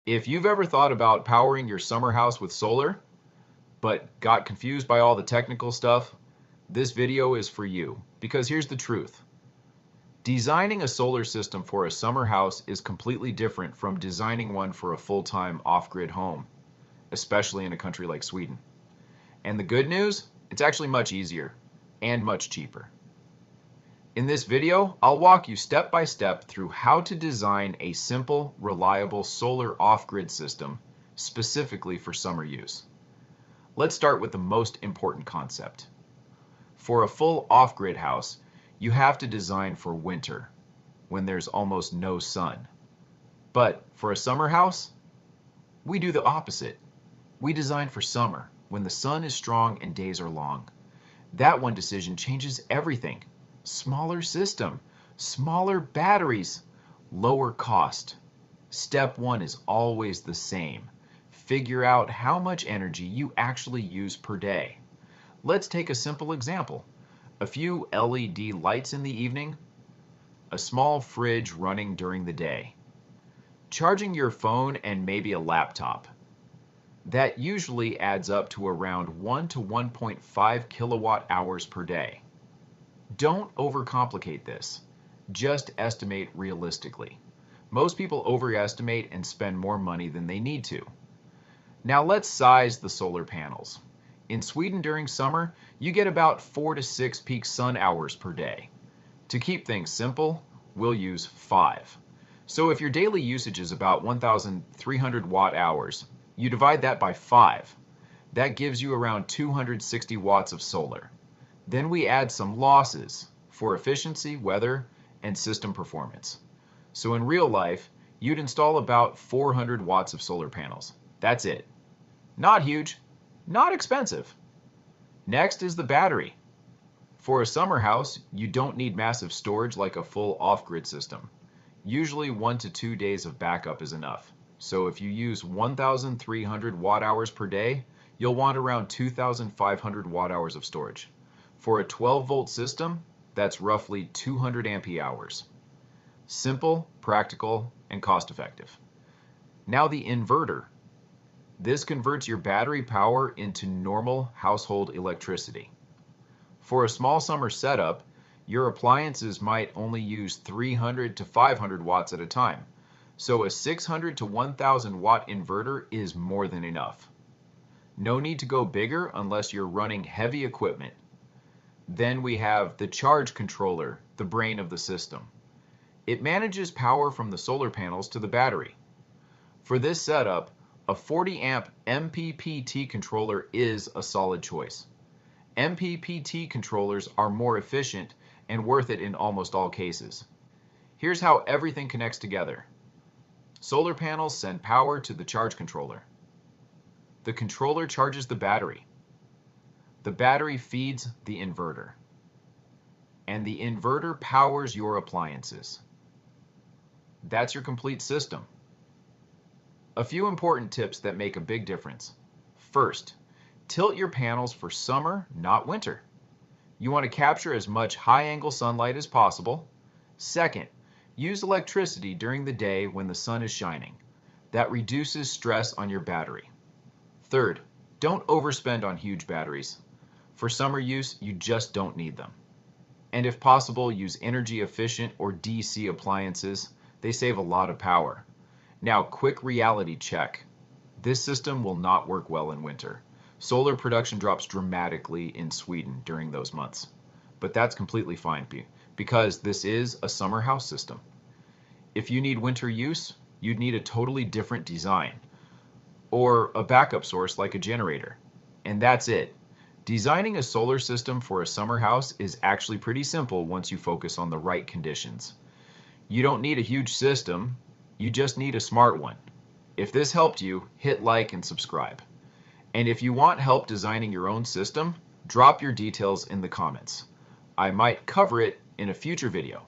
If you've ever thought about powering your summer house with solar, but got confused by all the technical stuff, this video is for you. Because here's the truth. Designing a solar system for a summer house is completely different from designing one for a full-time off-grid home, especially in a country like Sweden. And the good news, it's actually much easier and much cheaper. In this video, I'll walk you step by step through how to design a simple, reliable solar off-grid system specifically for summer use. Let's start with the most important concept. For a full off-grid house, you have to design for winter, when there's almost no sun. But for a summer house, we do the opposite. We design for summer, when the sun is strong and days are long. That one decision changes everything. Smaller system, smaller batteries, lower cost. Step one is always the same. Figure out how much energy you actually use per day. Let's take a simple example. A few LED lights in the evening, a small fridge running during the day, charging your phone and maybe a laptop. That usually adds up to around 1 to 1.5 kilowatt hours per day. Don't overcomplicate this. Just estimate realistically. Most people overestimate and spend more money than they need to. Now let's size the solar panels. In Sweden during summer, you get about 4 to 6 peak sun hours per day. To keep things simple, we'll use 5. So if your daily usage is about 1,300 watt hours, you divide that by 5. That gives you around 260 watts of solar. Then we add some losses for efficiency, weather, and system performance. So in real life, you'd install about 400 watts of solar panels. That's it. Not huge, not expensive. Next is the battery. For a summer house, you don't need massive storage like a full off-grid system. Usually 1 to 2 days of backup is enough. So if you use 1,300 watt hours per day, you'll want around 2,500 watt hours of storage. For a 12-volt system, that's roughly 200 ampere hours. Simple, practical, and cost-effective. Now the inverter. This converts your battery power into normal household electricity. For a small summer setup, your appliances might only use 300 to 500 watts at a time. So a 600 to 1,000 watt inverter is more than enough. No need to go bigger unless you're running heavy equipment. Then we have the charge controller, the brain of the system. It manages power from the solar panels to the battery. For this setup, a 40 amp MPPT controller is a solid choice. MPPT controllers are more efficient and worth it in almost all cases. Here's how everything connects together. Solar panels send power to the charge controller. The controller charges the battery. The battery feeds the inverter. And the inverter powers your appliances. That's your complete system. A few important tips that make a big difference. First, tilt your panels for summer, not winter. You want to capture as much high-angle sunlight as possible. Second, use electricity during the day when the sun is shining. That reduces stress on your battery. Third, don't overspend on huge batteries. For summer use, you just don't need them. And if possible, use energy-efficient or DC appliances. They save a lot of power. Now, quick reality check. This system will not work well in winter. Solar production drops dramatically in Sweden during those months. But that's completely fine because this is a summer house system. If you need winter use, you'd need a totally different design or a backup source like a generator. And that's it. Designing a solar system for a summer house is actually pretty simple once you focus on the right conditions. You don't need a huge system, you just need a smart one. If this helped you, hit like and subscribe. And if you want help designing your own system, drop your details in the comments. I might cover it in a future video.